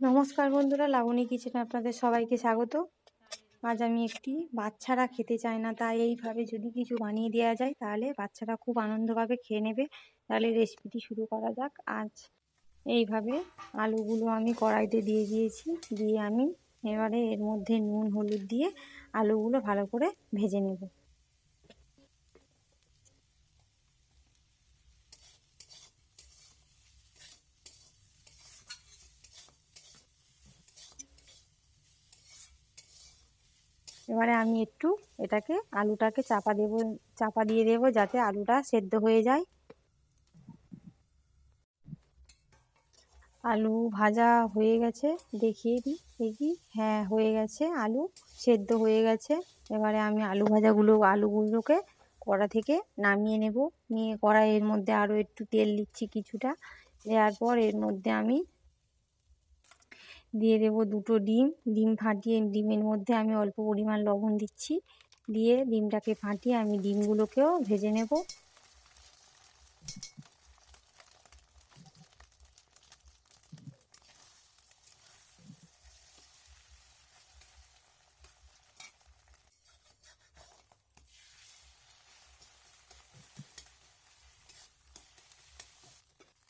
নমস্কার বন্ধুরা, লাবণী কিচেনে আপনাদের সবাইকে স্বাগত। আজ আমি একটি বাচ্চারা খেতে চায় না তাই এইভাবে যদি কিছু বানিয়ে দেওয়া যায় তাহলে বাচ্চারা খুব আনন্দভাবে খেয়ে নেবে। তাহলে রেসিপিটি শুরু করা যাক। আজ এইভাবে আলুগুলো আমি কড়াইতে দিয়ে দিয়েছি, দিয়ে আমি এবারে এর মধ্যে নুন হলুদ দিয়ে আলুগুলো ভালো করে ভেজে নেব। এবারে আমি একটু আলুটাকে চাপা দিয়ে দেবো যাতে আলুটা সেদ্ধ হয়ে যায়। আলু ভাজা হয়ে গেছে, দেখিয়ে দিই দেখি। হ্যাঁ, হয়ে গেছে, আলু সেদ্ধ হয়ে গেছে। এবারে আমি আলুগুলোকে কড়া থেকে নামিয়ে নেব। নিয়ে কড়াইয়ের মধ্যে আরও একটু তেল দিচ্ছি কিছুটা। দেওয়ার পর এর মধ্যে আমি দিয়ে দেবো দুটো ডিম ফাটিয়ে ডিমের মধ্যে আমি অল্প পরিমাণ লবণ দিচ্ছি। দিয়ে ডিমটাকে ফাটিয়ে আমি ডিমগুলোকেও ভেজে নেব।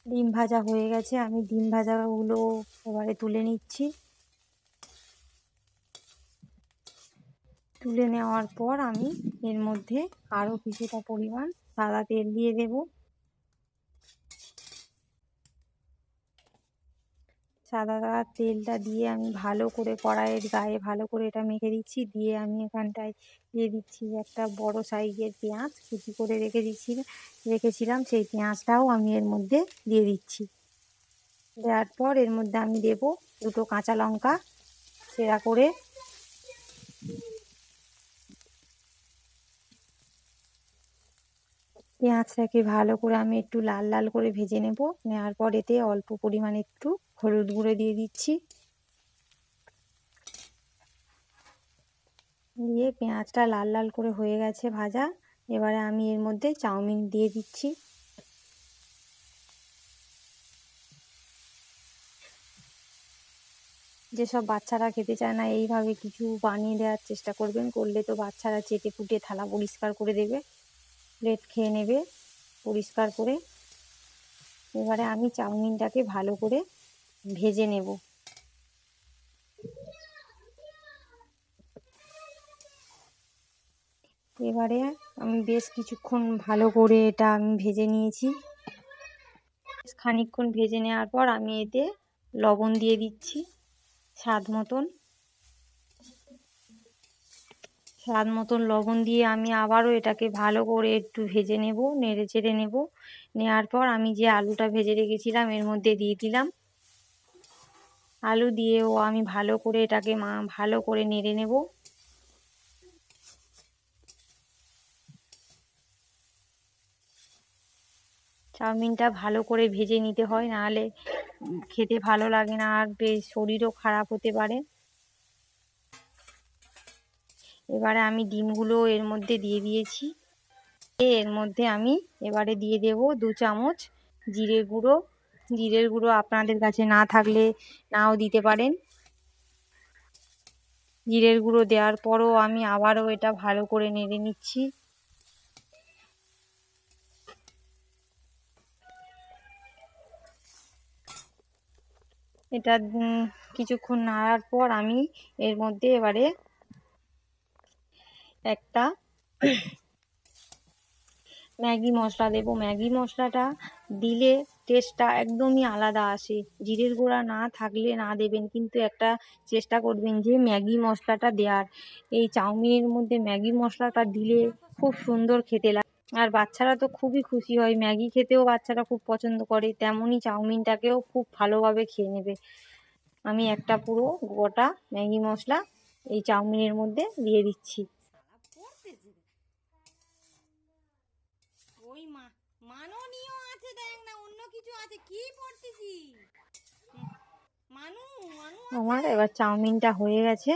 ডিম ভাজা হয়ে গেছে, আমি ডিম ভাজাগুলো এবারে তুলে নিচ্ছি। তুলে নেওয়ার পর আমি এর মধ্যে আরও কিছুটা পরিমাণ সাদা তেল দিয়ে দেব। সাদা তেলটা দিয়ে আমি ভালো করে কড়াইয়ের গায়ে ভালো করে এটা মেখে দিচ্ছি। দিয়ে আমি এখানটায় দিয়ে দিচ্ছি একটা বড় সাইজের পেঁয়াজ কুচি করে রেখেছিলাম, সেই পেঁয়াজটাও আমি এর মধ্যে দিয়ে দিচ্ছি। দেওয়ার পর এর মধ্যে আমি দেব দুটো কাঁচা লঙ্কা চেরা করে। পেঁয়াজটাকে ভালো করে আমি একটু লাল লাল করে ভেজে নেব। নেওয়ার পর এতে অল্প পরিমাণে একটু হলুদ গুঁড়ো দিয়ে দিচ্ছি। দিয়ে পেঁয়াজটা লাল লাল করে হয়ে গেছে ভাজা। এবারে আমি এর মধ্যে চাউমিন দিয়ে দিচ্ছি। যেসব বাচ্চারা খেতে চায় না এইভাবে কিছু বানিয়ে দেওয়ার চেষ্টা করবেন, করলে তো বাচ্চারা চেটে পুটে থালা পরিষ্কার করে দেবে, প্লেট খেয়ে নেবে পরিষ্কার করে। এবারে আমি চাউমিনটাকে ভালো করে ভেজে নেব। এবারে আমি বেশ কিছুক্ষণ ভালো করে এটা আমি ভেজে নিয়েছি। খানিকক্ষণ ভেজে নেওয়ার পর আমি এতে লবণ দিয়ে দিচ্ছি স্বাদ মতন লবণ দিয়ে আমি আবারও এটাকে ভালো করে একটু ভেজে নেব, নেড়ে চেড়ে নেব। নেওয়ার পর আমি যে আলুটা ভেজে রেখেছিলাম এর মধ্যে দিয়ে দিলাম। আলু দিয়েও আমি ভালো করে এটাকে ভালো করে নেড়ে নেব। চাউমিনটা ভালো করে ভেজে নিতে হয়, নাহলে খেতে ভালো লাগে না আর বেশ শরীরও খারাপ হতে পারে। এবারে আমি ডিমগুলো এর মধ্যে দিয়ে দিয়েছি। এর মধ্যে আমি এবারে দিয়ে দেব 2 চামচ জিরের গুঁড়ো আপনাদের কাছে না থাকলে নাও দিতে পারেন। জিরের গুঁড়ো দেওয়ার পরও আমি আবারও এটা ভালো করে নেড়ে নিচ্ছি। এটা কিছুক্ষণ নাড়ার পর আমি এর মধ্যে এবারে একটা ম্যাগি মশলা দেব। ম্যাগি মশলাটা দিলে টেস্টটা একদমই আলাদা আসে। জিরের গুঁড়া না থাকলে না দেবেন, কিন্তু একটা চেষ্টা করবেন যে ম্যাগি মশলাটা দেওয়ার। এই চাউমিনের মধ্যে ম্যাগি মশলাটা দিলে খুব সুন্দর খেতে লাগে, আর বাচ্চারা তো খুবই খুশি হয়। ম্যাগি খেতেও বাচ্চারা খুব পছন্দ করে, তেমনই চাউমিনটাকেও খুব ভালোভাবে খেয়ে নেবে। আমি একটা পুরো গোটা ম্যাগি মশলা এই চাউমিনের মধ্যে দিয়ে দিচ্ছি। ওই মাননীয় আছে, দেখ না অন্য কিছু আছে, কি পড়তেছি মানু মানু আমার এবার চাউমিনটা হয়ে গেছে।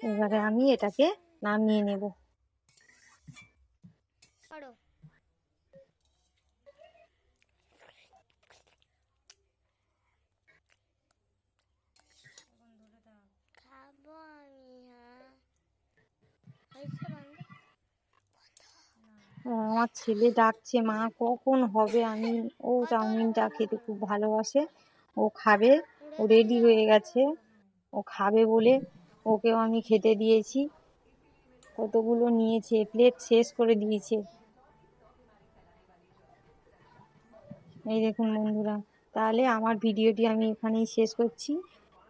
এবারে আমি এটাকে নামিয়ে নেব। আমার ছেলে ডাকছে, মা কখন হবে। ও চাউমিনটা খেতে খুব ভালোবাসে, ও খাবে, ও রেডি হয়ে গেছে, ও খাবে বলে ওকেও আমি খেতে দিয়েছি। কতগুলো নিয়েছে, প্লেট শেষ করে দিয়েছে। এই দেখুন বন্ধুরা, তাহলে আমার ভিডিওটি আমি এখানেই শেষ করছি।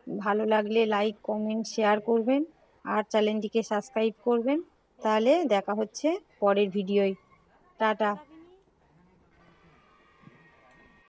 ভালো লাগলে লাইক, কমেন্ট, শেয়ার করবেন আর চ্যানেলটিকে সাবস্ক্রাইব করবেন। তাহলে দেখা হচ্ছে পরের ভিডিওয়। টাটা।